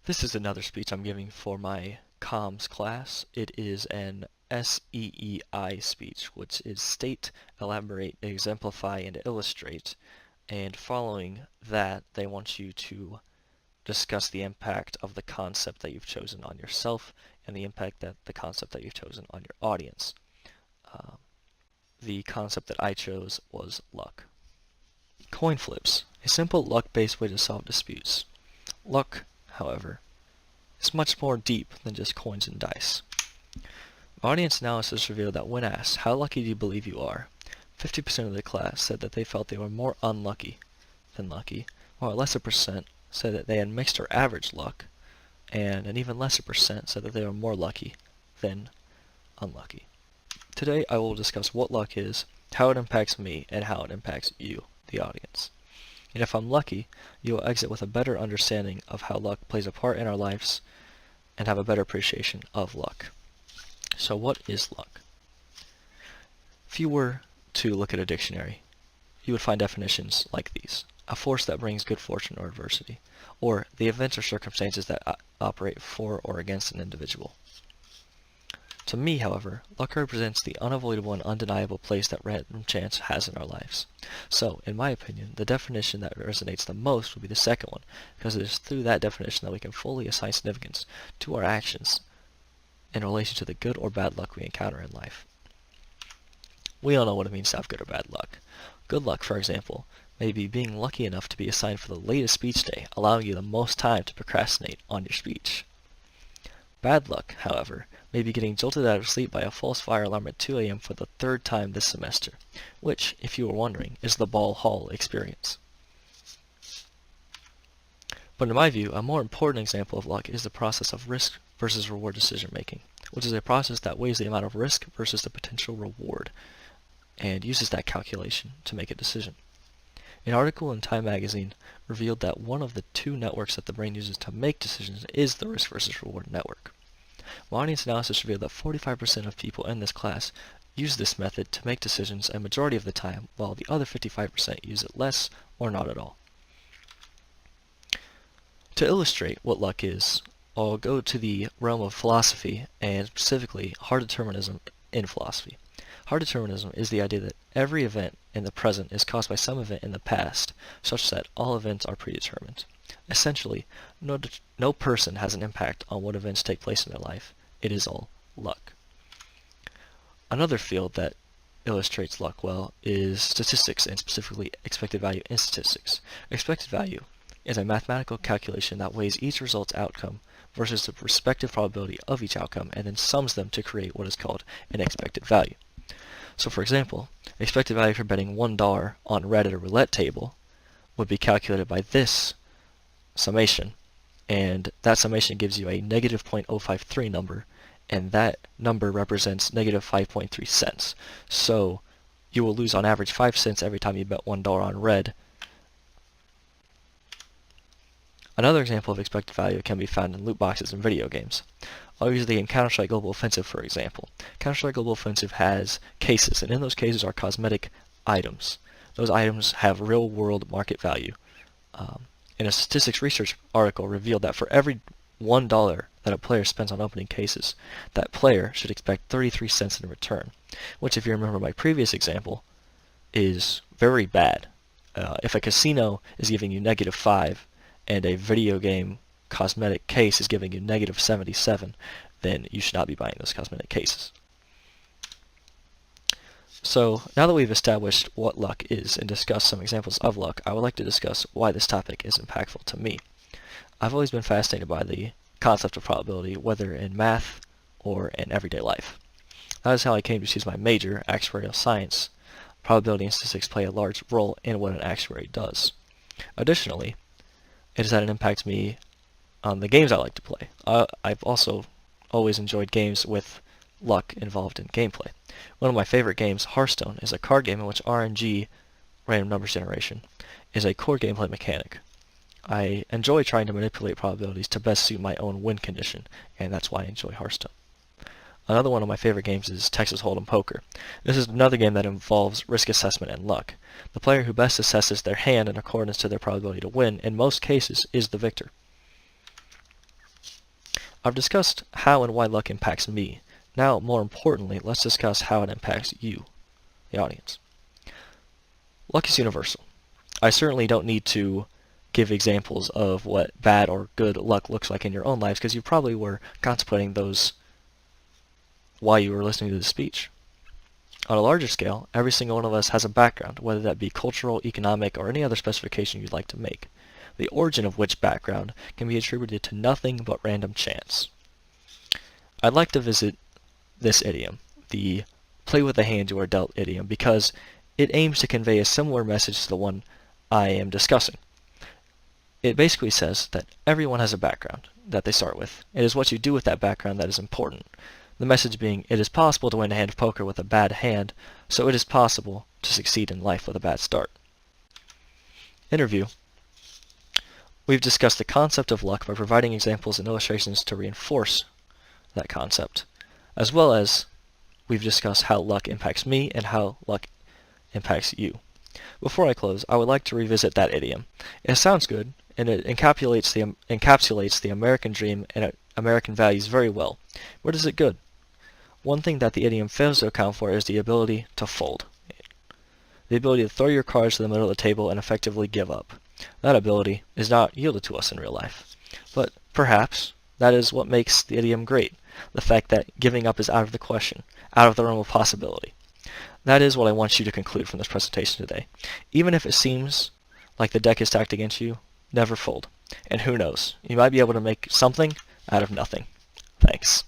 This is another speech I'm giving for my comms class. It is an S.E.E.I speech, which is state, elaborate, exemplify, and illustrate. And following that, they want you to discuss the impact of the concept that you've chosen on yourself and the impact that the concept that you've chosen on your audience. The concept that I chose was luck. Coin flips, a simple luck-based way to solve disputes. Luck, however, is much more deep than just coins and dice. Audience analysis revealed that when asked, how lucky do you believe you are, 50% of the class said that they felt they were more unlucky than lucky, while a lesser percent said that they had mixed or average luck, and an even lesser percent said that they were more lucky than unlucky. Today I will discuss what luck is, how it impacts me, and how it impacts you, the audience. And if I'm lucky, you will exit with a better understanding of how luck plays a part in our lives and have a better appreciation of luck. So what is luck? If you were to look at a dictionary, you would find definitions like these: a force that brings good fortune or adversity, or the events or circumstances that operate for or against an individual. To me, however, luck represents the unavoidable and undeniable place that random chance has in our lives. So, in my opinion, the definition that resonates the most would be the second one, because it is through that definition that we can fully assign significance to our actions in relation to the good or bad luck we encounter in life. We all know what it means to have good or bad luck. Good luck, for example, may be being lucky enough to be assigned for the latest speech day, allowing you the most time to procrastinate on your speech. Bad luck, however, may be getting jolted out of sleep by a false fire alarm at 2 a.m. for the third time this semester, which, if you were wondering, is the ball hall experience. But in my view, a more important example of luck is the process of risk versus reward decision making, which is a process that weighs the amount of risk versus the potential reward, and uses that calculation to make a decision. An article in Time magazine revealed that one of the two networks that the brain uses to make decisions is the risk versus reward network. My audience analysis revealed that 45% of people in this class use this method to make decisions a majority of the time, while the other 55% use it less or not at all. To illustrate what luck is, I'll go to the realm of philosophy, and specifically hard determinism in philosophy. Hard determinism is the idea that every event in the present is caused by some event in the past, such that all events are predetermined. Essentially, no person has an impact on what events take place in their life. It is all luck. Another field that illustrates luck well is statistics, and specifically expected value in statistics. Expected value is a mathematical calculation that weighs each result's outcome versus the respective probability of each outcome and then sums them to create what is called an expected value. So for example, expected value for betting $1 on red at a roulette table would be calculated by this summation, and that summation gives you a negative 0.053 number, and that number represents negative 5.3 cents. So you will lose on average 5 cents every time you bet $1 on red. Another example of expected value can be found in loot boxes in video games. I'll use the game Counter-Strike Global Offensive for example. Counter-Strike Global Offensive has cases, and in those cases are cosmetic items. Those items have real-world market value. And a statistics research article revealed that for every $1 that a player spends on opening cases, that player should expect 33 cents in return, which, if you remember my previous example, is very bad. If a casino is giving you negative 5 and a video game cosmetic case is giving you negative 77, then you should not be buying those cosmetic cases. So, now that we've established what luck is and discussed some examples of luck, I would like to discuss why this topic is impactful to me. I've always been fascinated by the concept of probability, whether in math or in everyday life. That is how I came to choose my major, actuarial science. Probability and statistics play a large role in what an actuary does. Additionally, it is that it impacts me on the games I like to play. I've also always enjoyed games with luck involved in gameplay. One of my favorite games, Hearthstone, is a card game in which RNG, random numbers generation, is a core gameplay mechanic. I enjoy trying to manipulate probabilities to best suit my own win condition, and that's why I enjoy Hearthstone. Another one of my favorite games is Texas Hold'em Poker. This is another game that involves risk assessment and luck. The player who best assesses their hand in accordance to their probability to win, in most cases, is the victor. I've discussed how and why luck impacts me. Now, more importantly, let's discuss how it impacts you, the audience. Luck is universal. I certainly don't need to give examples of what bad or good luck looks like in your own lives, because you probably were contemplating those while you were listening to the speech. On a larger scale, every single one of us has a background, whether that be cultural, economic, or any other specification you'd like to make, the origin of which background can be attributed to nothing but random chance. I'd like to visit this idiom, the play with the hand you are dealt idiom, because it aims to convey a similar message to the one I am discussing. It basically says that everyone has a background that they start with. It is what you do with that background that is important. The message being, it is possible to win a hand of poker with a bad hand, so it is possible to succeed in life with a bad start. Interview. We've discussed the concept of luck by providing examples and illustrations to reinforce that concept, as well as we've discussed how luck impacts me and how luck impacts you. Before I close, I would like to revisit that idiom. It sounds good, and it encapsulates the American dream and American values very well. Where is it good? One thing that the idiom fails to account for is the ability to fold. The ability to throw your cards to the middle of the table and effectively give up. That ability is not yielded to us in real life. But perhaps that is what makes the idiom great. The fact that giving up is out of the question, out of the realm of possibility. That is what I want you to conclude from this presentation today. Even if it seems like the deck is stacked against you, never fold. And who knows, you might be able to make something out of nothing. Thanks.